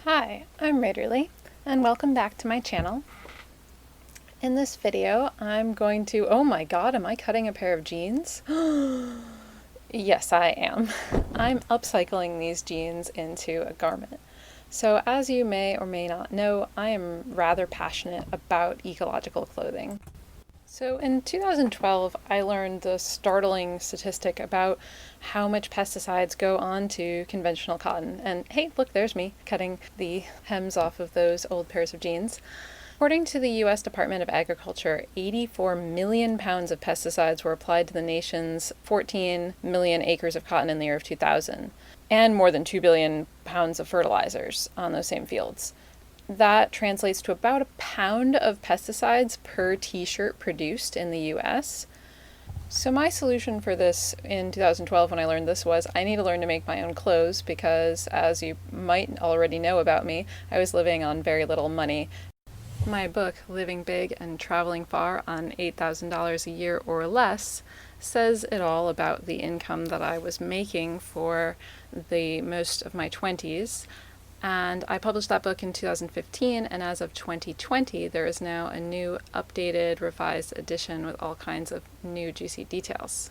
Hi, I'm Raederle, and welcome back to my channel. In this video, I'm going to... Oh my god, am I cutting a pair of jeans? Yes, I am. I'm upcycling these jeans into a garment. So as you may or may not know, I am rather passionate about ecological clothing. So in 2012, I learned the startling statistic about how much pesticides go onto conventional cotton. And hey, look, there's me cutting the hems off of those old pairs of jeans. According to the US Department of Agriculture, 84 million pounds of pesticides were applied to the nation's 14 million acres of cotton in the year of 2000, and more than 2 billion pounds of fertilizers on those same fields. That translates to about a pound of pesticides per t-shirt produced in the US. So my solution for this in 2012 when I learned this was I need to learn to make my own clothes because, as you might already know about me, I was living on very little money. My book, Living Big and Traveling Far on $8,000 a year or less, says it all about the income that I was making for the most of my 20s. And I published that book in 2015, and as of 2020, there is now a new, updated, revised edition with all kinds of new juicy details.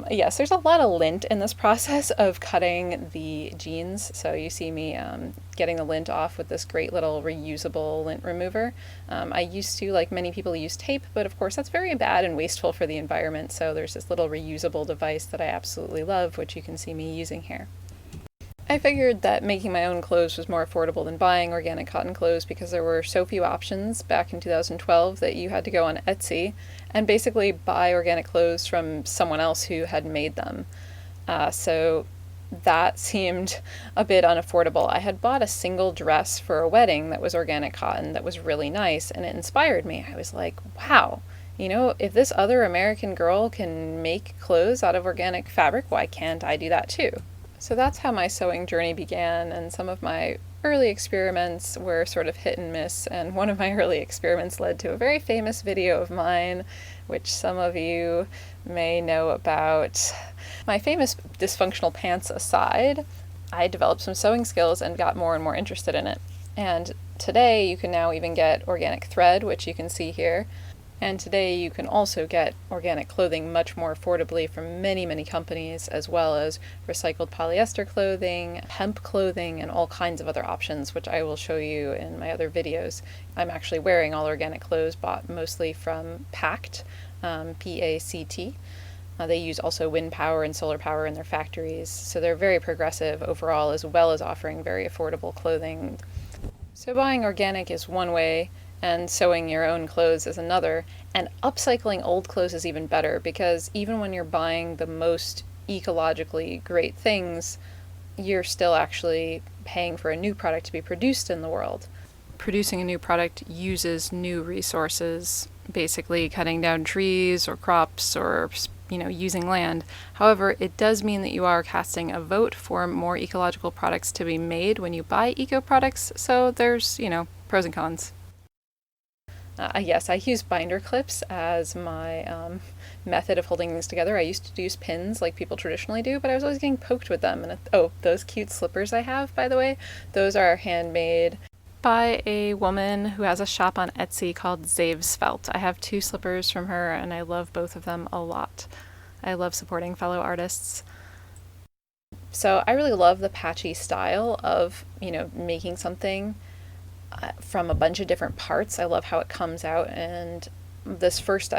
Yes, there's a lot of lint in this process of cutting the jeans. So you see me getting the lint off with this great little reusable lint remover. I used to, like many people, use tape, but of course that's very bad and wasteful for the environment. So there's this little reusable device that I absolutely love, which you can see me using here. I figured that making my own clothes was more affordable than buying organic cotton clothes because there were so few options back in 2012 that you had to go on Etsy and basically buy organic clothes from someone else who had made them. So that seemed a bit unaffordable. I had bought a single dress for a wedding that was organic cotton that was really nice, and it inspired me. I was like, wow, you know, if this other American girl can make clothes out of organic fabric, why can't I do that too? So that's how my sewing journey began, and some of my early experiments were sort of hit and miss, and one of my early experiments led to a very famous video of mine, which some of you may know about. My famous dysfunctional pants aside, I developed some sewing skills and got more and more interested in it. And today you can now even get organic thread, which you can see here. And today you can also get organic clothing much more affordably from many, many companies, as well as recycled polyester clothing, hemp clothing, and all kinds of other options, which I will show you in my other videos. I'm actually wearing all organic clothes bought mostly from Pact, P-A-C-T. They use also wind power and solar power in their factories, so they're very progressive overall, as well as offering very affordable clothing. So buying organic is one way, and sewing your own clothes is another, and upcycling old clothes is even better, because even when you're buying the most ecologically great things, you're still actually paying for a new product to be produced in the world. Producing a new product uses new resources, basically cutting down trees or crops or using land. However, it does mean that you are casting a vote for more ecological products to be made when you buy eco products, so there's, pros and cons. Yes, I use binder clips as my method of holding things together. I used to use pins like people traditionally do, but I was always getting poked with them. And oh, those cute slippers I have, by the way, those are handmade by a woman who has a shop on Etsy called Zavesfelt. I have 2 slippers from her, and I love both of them a lot. I love supporting fellow artists. So I really love the patchy style of, making something from a bunch of different parts. I love how it comes out, and this first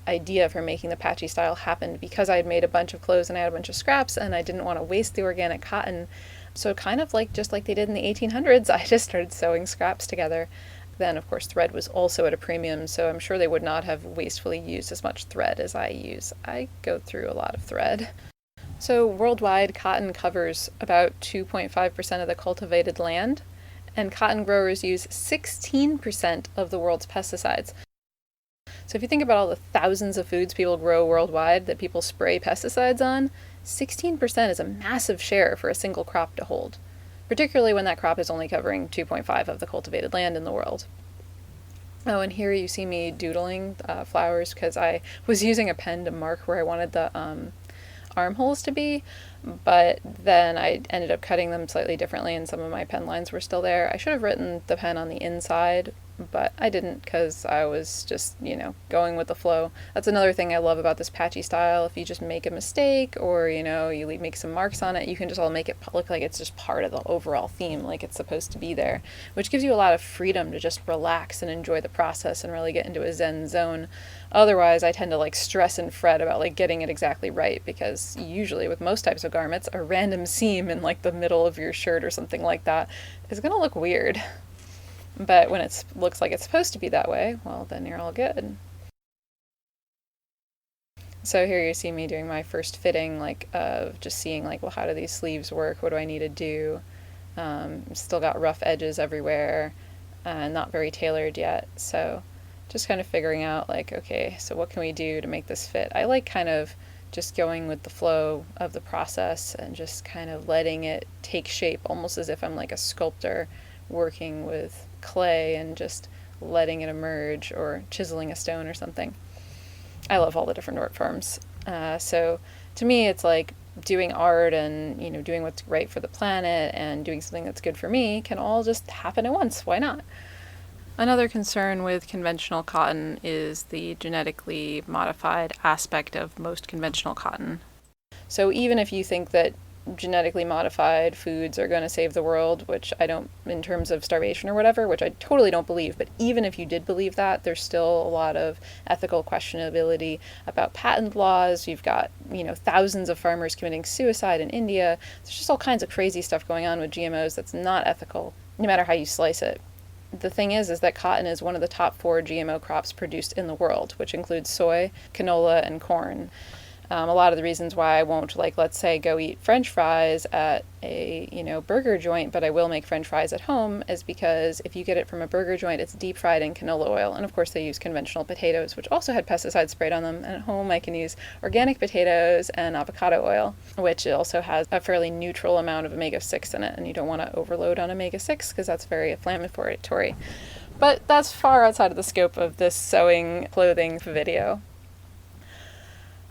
idea for making the patchy style happened because I had made a bunch of clothes and I had a bunch of scraps and I didn't want to waste the organic cotton. So kind of just like they did in the 1800s, I just started sewing scraps together. Then of course thread was also at a premium, so I'm sure they would not have wastefully used as much thread as I use. I go through a lot of thread. So worldwide, cotton covers about 2.5% of the cultivated land, and cotton growers use 16% of the world's pesticides. So if you think about all the thousands of foods people grow worldwide that people spray pesticides on, 16% is a massive share for a single crop to hold, particularly when that crop is only covering 2.5% of the cultivated land in the world. Oh, and here you see me doodling flowers because I was using a pen to mark where I wanted the armholes to be, but then I ended up cutting them slightly differently and some of my pen lines were still there. I should have written the pen on the inside, but I didn't because I was just, going with the flow. That's another thing I love about this patchy style. If you just make a mistake or, you make some marks on it, you can just all make it look like it's just part of the overall theme, like it's supposed to be there, which gives you a lot of freedom to just relax and enjoy the process and really get into a zen zone. Otherwise, I tend to stress and fret about getting it exactly right, because usually with most types of garments, a random seam in the middle of your shirt or something like that is going to look weird. But when it looks like it's supposed to be that way, well, then you're all good. So here you see me doing my first fitting, of just seeing, well, how do these sleeves work? What do I need to do? Still got rough edges everywhere, not very tailored yet. So just kind of figuring out, okay, so what can we do to make this fit? I like kind of just going with the flow of the process and just kind of letting it take shape, almost as if I'm like a sculptor working with clay and just letting it emerge, or chiseling a stone or something. I love all the different art forms. So to me, it's like doing art and, doing what's right for the planet and doing something that's good for me can all just happen at once. Why not? Another concern with conventional cotton is the genetically modified aspect of most conventional cotton. So even if you think that genetically modified foods are going to save the world, which I don't, in terms of starvation or whatever, which I totally don't believe, but even if you did believe that, there's still a lot of ethical questionability about patent laws. You've got, thousands of farmers committing suicide in India. There's just all kinds of crazy stuff going on with GMOs that's not ethical, no matter how you slice it. The thing is that cotton is one of the top 4 GMO crops produced in the world, which includes soy, canola, and corn. A lot of the reasons why I won't, let's say, go eat French fries at a, burger joint, but I will make French fries at home, is because if you get it from a burger joint, it's deep fried in canola oil. And of course they use conventional potatoes, which also had pesticides sprayed on them. And at home I can use organic potatoes and avocado oil, which also has a fairly neutral amount of omega-6 in it. And you don't want to overload on omega-6 because that's very inflammatory. But that's far outside of the scope of this sewing clothing video.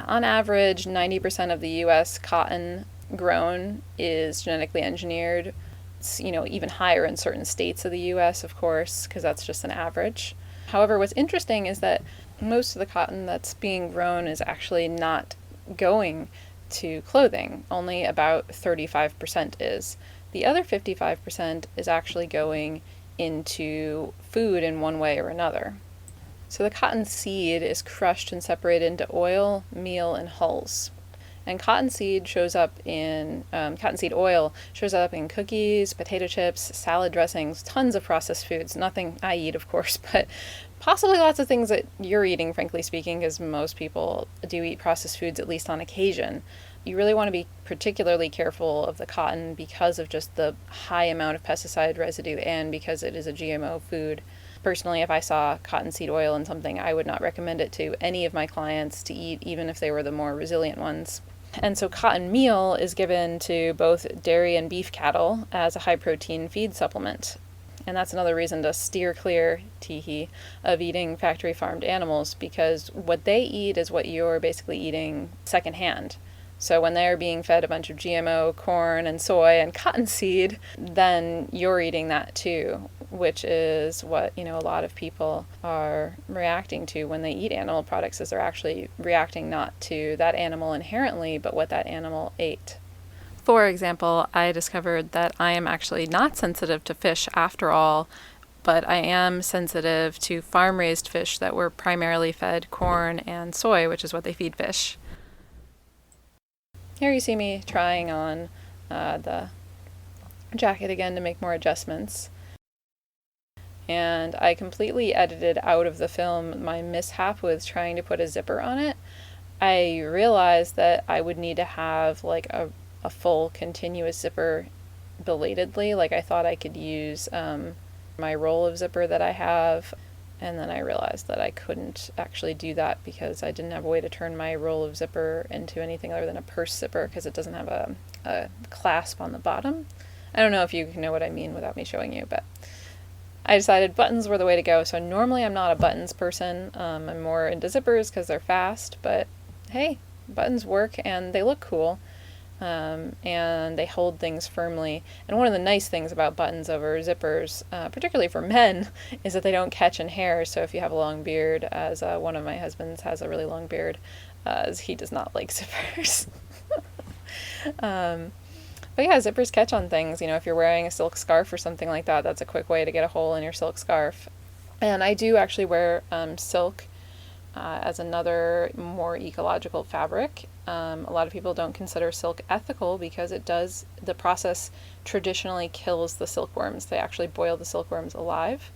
On average, 90% of the U.S. cotton grown is genetically engineered. It's, even higher in certain states of the U.S., of course, because that's just an average. However, what's interesting is that most of the cotton that's being grown is actually not going to clothing. Only about 35% is. The other 55% is actually going into food in one way or another. So the cotton seed is crushed and separated into oil, meal, and hulls. And cottonseed oil shows up in cookies, potato chips, salad dressings, tons of processed foods. Nothing I eat, of course, but possibly lots of things that you're eating, frankly speaking, because most people do eat processed foods at least on occasion. You really want to be particularly careful of the cotton because of just the high amount of pesticide residue and because it is a GMO food. Personally, if I saw cottonseed oil in something, I would not recommend it to any of my clients to eat, even if they were the more resilient ones. And so cotton meal is given to both dairy and beef cattle as a high-protein feed supplement. And that's another reason to steer clear, of eating factory-farmed animals, because what they eat is what you're basically eating secondhand. So when they're being fed a bunch of GMO corn and soy and cottonseed, then you're eating that too, which is what, a lot of people are reacting to when they eat animal products, is they're actually reacting not to that animal inherently, but what that animal ate. For example, I discovered that I am actually not sensitive to fish after all, but I am sensitive to farm-raised fish that were primarily fed corn and soy, which is what they feed fish. Here you see me trying on the jacket again to make more adjustments. And I completely edited out of the film my mishap with trying to put a zipper on it. I realized that I would need to have a full continuous zipper belatedly. I thought I could use my roll of zipper that I have, and then I realized that I couldn't actually do that because I didn't have a way to turn my roll of zipper into anything other than a purse zipper because it doesn't have a clasp on the bottom. I don't know if you know what I mean without me showing you, but I decided buttons were the way to go. So normally I'm not a buttons person. I'm more into zippers because they're fast, but hey, Buttons work and they look cool. And they hold things firmly. And one of the nice things about buttons over zippers, particularly for men, is that they don't catch in hairs. So if you have a long beard, as one of my husbands has a really long beard, as he does not like zippers. But yeah, zippers catch on things. If you're wearing a silk scarf or something like that, that's a quick way to get a hole in your silk scarf. And I do actually wear silk as another more ecological fabric. A lot of people don't consider silk ethical because the process traditionally kills the silkworms. They actually boil the silkworms alive.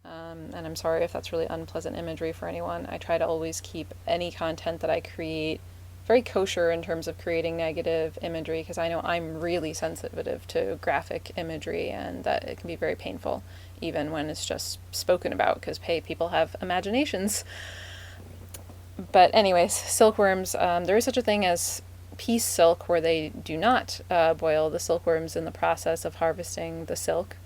And I'm sorry if that's really unpleasant imagery for anyone. I try to always keep any content that I create very kosher in terms of creating negative imagery, because I know I'm really sensitive to graphic imagery and that it can be very painful even when it's just spoken about, because people have imaginations. But anyways, silkworms, there is such a thing as piece silk, where they do not boil the silkworms in the process of harvesting the silk.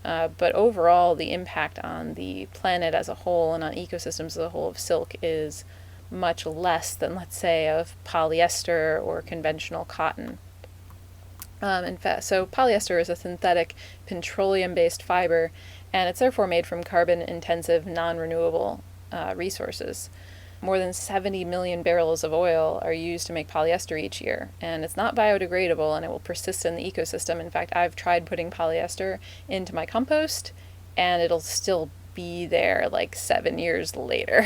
But overall, the impact on the planet as a whole and on ecosystems as a whole of silk is much less than, let's say, of polyester or conventional cotton. In fact, so polyester is a synthetic petroleum-based fiber, and it's therefore made from carbon-intensive, non-renewable resources. More than 70 million barrels of oil are used to make polyester each year, and it's not biodegradable, and it will persist in the ecosystem. In fact, I've tried putting polyester into my compost, and it'll still be there like 7 years later.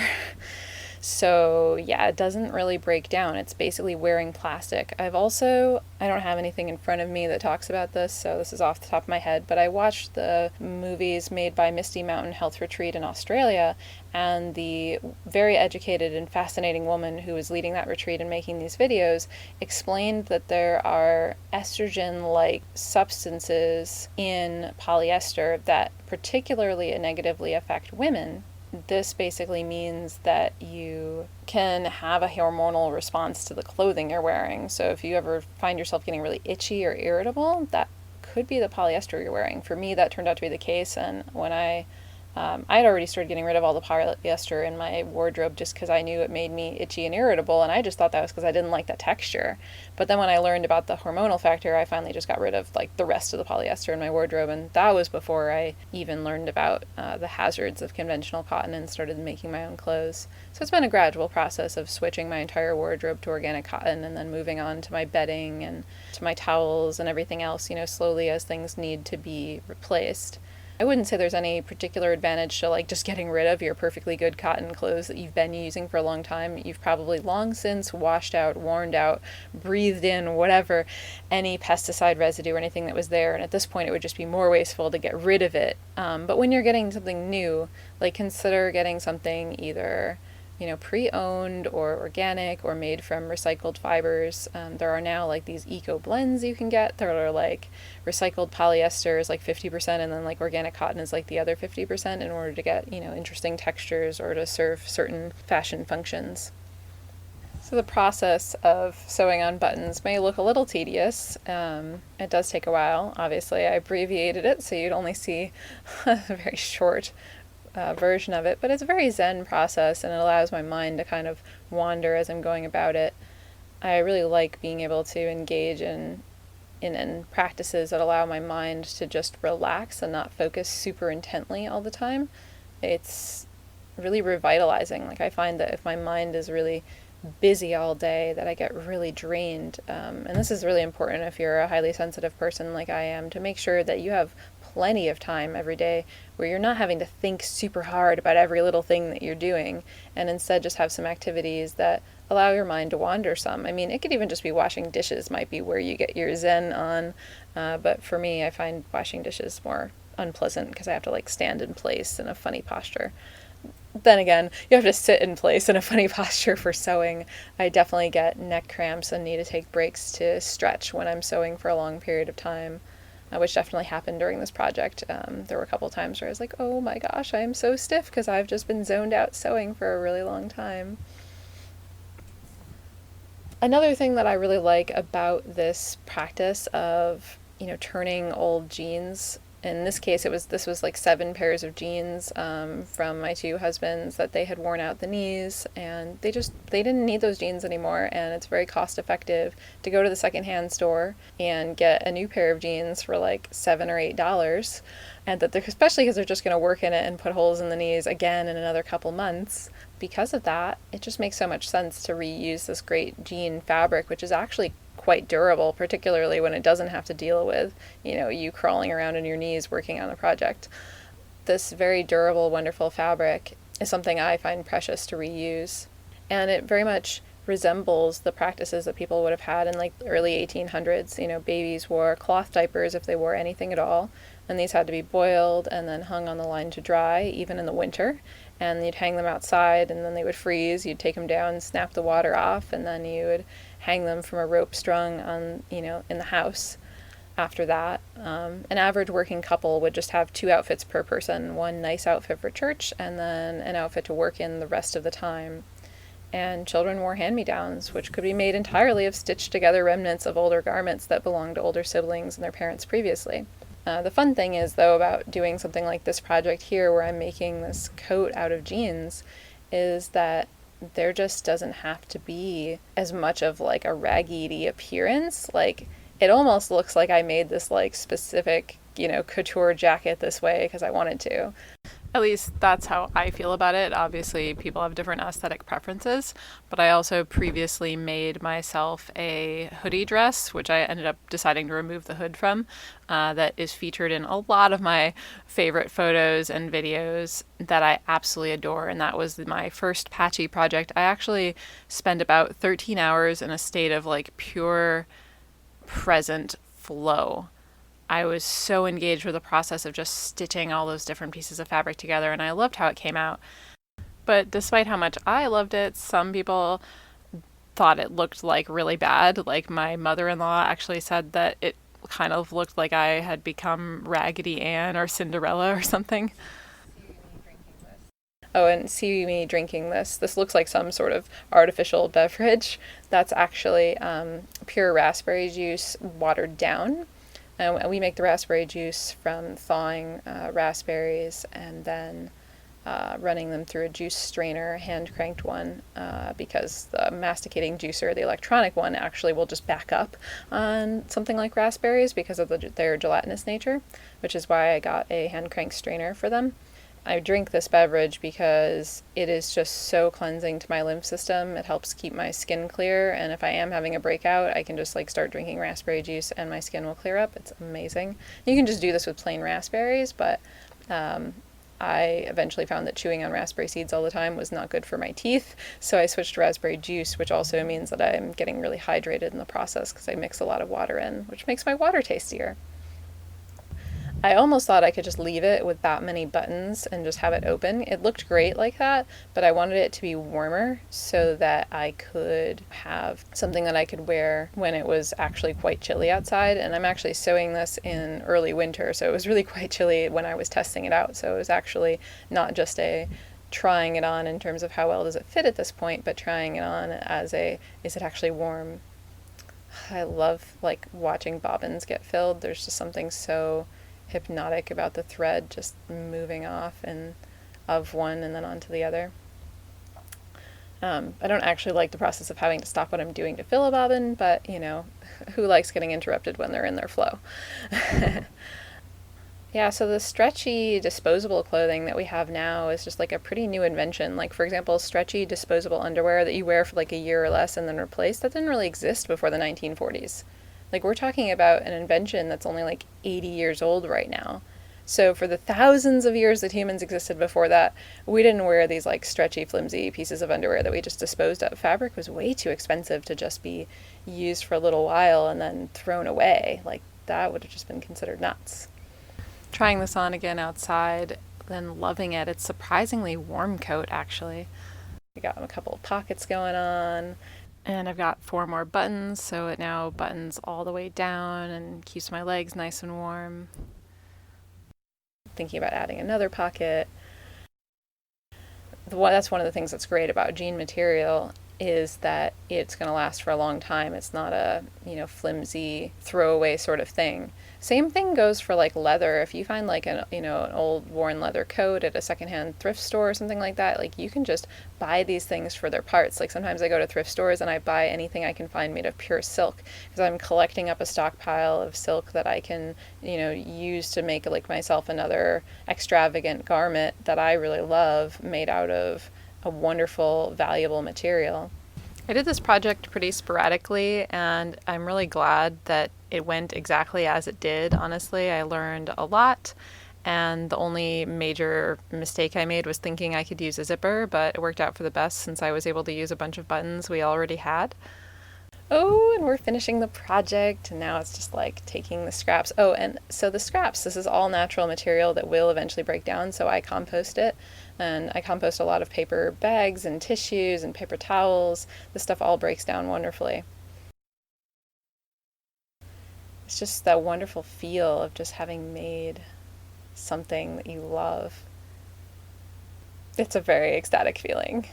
So yeah, it doesn't really break down. It's basically wearing plastic. I don't have anything in front of me that talks about this, so this is off the top of my head, but I watched the movies made by Misty Mountain Health Retreat in Australia, and the very educated and fascinating woman who was leading that retreat and making these videos explained that there are estrogen-like substances in polyester that particularly negatively affect women. This basically means that you can have a hormonal response to the clothing you're wearing. So if you ever find yourself getting really itchy or irritable, that could be the polyester you're wearing. For me, that turned out to be the case, and when I had already started getting rid of all the polyester in my wardrobe just because I knew it made me itchy and irritable, and I just thought that was because I didn't like the texture. But then when I learned about the hormonal factor, I finally just got rid of like the rest of the polyester in my wardrobe, and that was before I even learned about the hazards of conventional cotton and started making my own clothes. So it's been a gradual process of switching my entire wardrobe to organic cotton and then moving on to my bedding and to my towels and everything else, slowly as things need to be replaced. I wouldn't say there's any particular advantage to just getting rid of your perfectly good cotton clothes that you've been using for a long time. You've probably long since washed out, worn out, breathed in, whatever, any pesticide residue or anything that was there, and at this point it would just be more wasteful to get rid of it. But when you're getting something new, consider getting something either pre-owned or organic or made from recycled fibers. There are now these eco blends you can get. There are recycled polyester is 50%, and then organic cotton is the other 50% in order to get interesting textures or to serve certain fashion functions. So the process of sewing on buttons may look a little tedious. It does take a while. Obviously, I abbreviated it so you'd only see a very short version of it, but it's a very zen process, and it allows my mind to kind of wander as I'm going about it. I really like being able to engage in practices that allow my mind to just relax and not focus super intently all the time. It's really revitalizing. I find that if my mind is really busy all day, that I get really drained. And this is really important if you're a highly sensitive person like I am, to make sure that you have plenty of time every day where you're not having to think super hard about every little thing that you're doing, and instead just have some activities that allow your mind to wander some. I mean, it could even just be washing dishes might be where you get your zen on, but for me, I find washing dishes more unpleasant because I have to stand in place in a funny posture. Then again, you have to sit in place in a funny posture for sewing. I definitely get neck cramps and need to take breaks to stretch when I'm sewing for a long period of time, which definitely happened during this project. There were a couple times where I was like, oh my gosh, I am so stiff because I've just been zoned out sewing for a really long time. Another thing that I really like about this practice of, turning old jeans In this case, this was like 7 pairs of jeans from my 2 husbands that they had worn out the knees, and they didn't need those jeans anymore. And it's very cost effective to go to the secondhand store and get a new pair of jeans for like $7 or $8, and that especially because they're just going to work in it and put holes in the knees again in another couple months. Because of that, it just makes so much sense to reuse this great jean fabric, which is actually quite durable, particularly when it doesn't have to deal with, you crawling around on your knees working on a project. This very durable, wonderful fabric is something I find precious to reuse. And it very much resembles the practices that people would have had in like the early 1800s. Babies wore cloth diapers if they wore anything at all, and these had to be boiled and then hung on the line to dry, even in the winter. And you'd hang them outside, and then they would freeze. You'd take them down, snap the water off, and then you would hang them from a rope strung on, in the house. After that, an average working couple would just have 2 outfits per person, one nice outfit for church, and then an outfit to work in the rest of the time. And children wore hand-me-downs, which could be made entirely of stitched together remnants of older garments that belonged to older siblings and their parents previously. The fun thing is, though, about doing something like this project here, where I'm making this coat out of jeans, is that there just doesn't have to be as much of like a raggedy appearance. Like, it almost looks like I made this like specific, couture jacket this way because I wanted to. At least that's how I feel about it. Obviously, people have different aesthetic preferences, but I also previously made myself a hoodie dress, which I ended up deciding to remove the hood from, that is featured in a lot of my favorite photos and videos that I absolutely adore, and that was my first patchy project. I actually spent about 13 hours in a state of like pure present flow. I was so engaged with the process of just stitching all those different pieces of fabric together, and I loved how it came out. But despite how much I loved it, some people thought it looked like really bad. Like my mother-in-law actually said that it kind of looked like I had become Raggedy Ann or Cinderella or something. Oh, and see me drinking this. This looks like some sort of artificial beverage. That's actually pure raspberry juice watered down. And we make the raspberry juice from thawing raspberries and then running them through a juice strainer, a hand-cranked one, because the masticating juicer, the electronic one, actually will just back up on something like raspberries because of their gelatinous nature, which is why I got a hand-cranked strainer for them. I drink this beverage because it is just so cleansing to my lymph system. It helps keep my skin clear, and if I am having a breakout, I can just like start drinking raspberry juice and my skin will clear up. It's amazing. You can just do this with plain raspberries, but I eventually found that chewing on raspberry seeds all the time was not good for my teeth, so I switched to raspberry juice, which also means that I'm getting really hydrated in the process because I mix a lot of water in, which makes my water tastier. I almost thought I could just leave it with that many buttons and just have it open. It looked great like that, but I wanted it to be warmer so that I could have something that I could wear when it was actually quite chilly outside. And I'm actually sewing this in early winter, so it was really quite chilly when I was testing it out. So it was actually not just a trying it on in terms of how well does it fit at this point, but trying it on as a, is it actually warm? I love like watching bobbins get filled. There's just something so hypnotic about the thread just moving off and of one and then onto the other. I don't actually like the process of having to stop what I'm doing to fill a bobbin, but who likes getting interrupted when they're in their flow? Yeah, so the stretchy disposable clothing that we have now is just like a pretty new invention. Like, for example, stretchy disposable underwear that you wear for like a year or less and then replace, that didn't really exist before the 1940s. Like, we're talking about an invention that's only like 80 years old right now. So for the thousands of years that humans existed before that, we didn't wear these like stretchy, flimsy pieces of underwear that we just disposed of. Fabric was way too expensive to just be used for a little while and then thrown away. Like, that would have just been considered nuts. Trying this on again outside, then loving it. It's surprisingly warm coat, actually. I got a couple of pockets going on. And I've got 4 more buttons, so it now buttons all the way down and keeps my legs nice and warm. Thinking about adding another pocket. That's one of the things that's great about jean material is that it's going to last for a long time. It's not a, flimsy throwaway sort of thing. Same thing goes for like leather. If you find like an old worn leather coat at a secondhand thrift store or something like that, like you can just buy these things for their parts. Like sometimes I go to thrift stores and I buy anything I can find made of pure silk because I'm collecting up a stockpile of silk that I can, use to make like myself another extravagant garment that I really love made out of a wonderful, valuable material. I did this project pretty sporadically, and I'm really glad that it went exactly as it did. Honestly, I learned a lot, and the only major mistake I made was thinking I could use a zipper, but it worked out for the best since I was able to use a bunch of buttons we already had. Oh, and we're finishing the project, and now it's just like taking the scraps. Oh, and so the scraps, this is all natural material that will eventually break down, so I compost it. And I compost a lot of paper bags and tissues and paper towels. This stuff all breaks down wonderfully. It's just that wonderful feel of just having made something that you love. It's a very ecstatic feeling.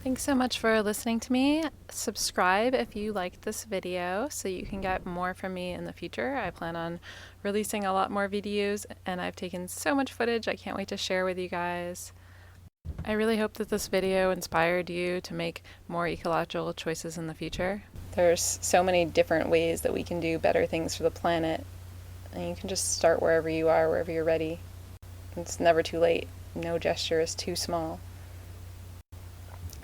Thanks so much for listening to me. Subscribe if you liked this video so you can get more from me in the future. I plan on releasing a lot more videos, and I've taken so much footage I can't wait to share with you guys. I really hope that this video inspired you to make more ecological choices in the future. There's so many different ways that we can do better things for the planet, and you can just start wherever you are, wherever you're ready. It's never too late. No gesture is too small.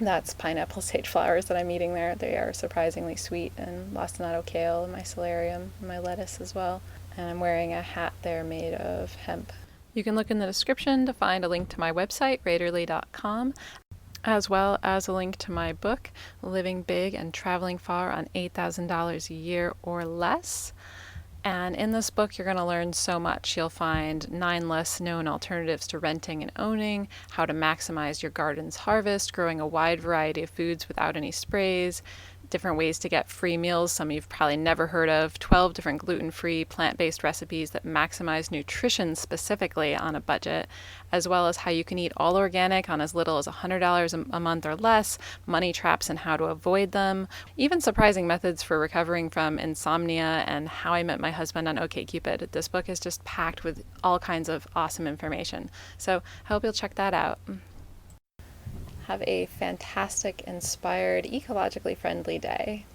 That's pineapple sage flowers that I'm eating there. They are surprisingly sweet, and lacinato kale and my celerium and my lettuce as well. And I'm wearing a hat there made of hemp. You can look in the description to find a link to my website, Raederle.com, as well as a link to my book, Living Big and Traveling Far on $8,000 a year or less. And in this book, you're going to learn so much. You'll find 9 less known alternatives to renting and owning, how to maximize your garden's harvest, growing a wide variety of foods without any sprays, different ways to get free meals, some you've probably never heard of, 12 different gluten-free, plant-based recipes that maximize nutrition specifically on a budget, as well as how you can eat all organic on as little as $100 a month or less, money traps and how to avoid them, even surprising methods for recovering from insomnia, and how I met my husband on OkCupid. This book is just packed with all kinds of awesome information. So I hope you'll check that out. Have a fantastic, inspired, ecologically friendly day.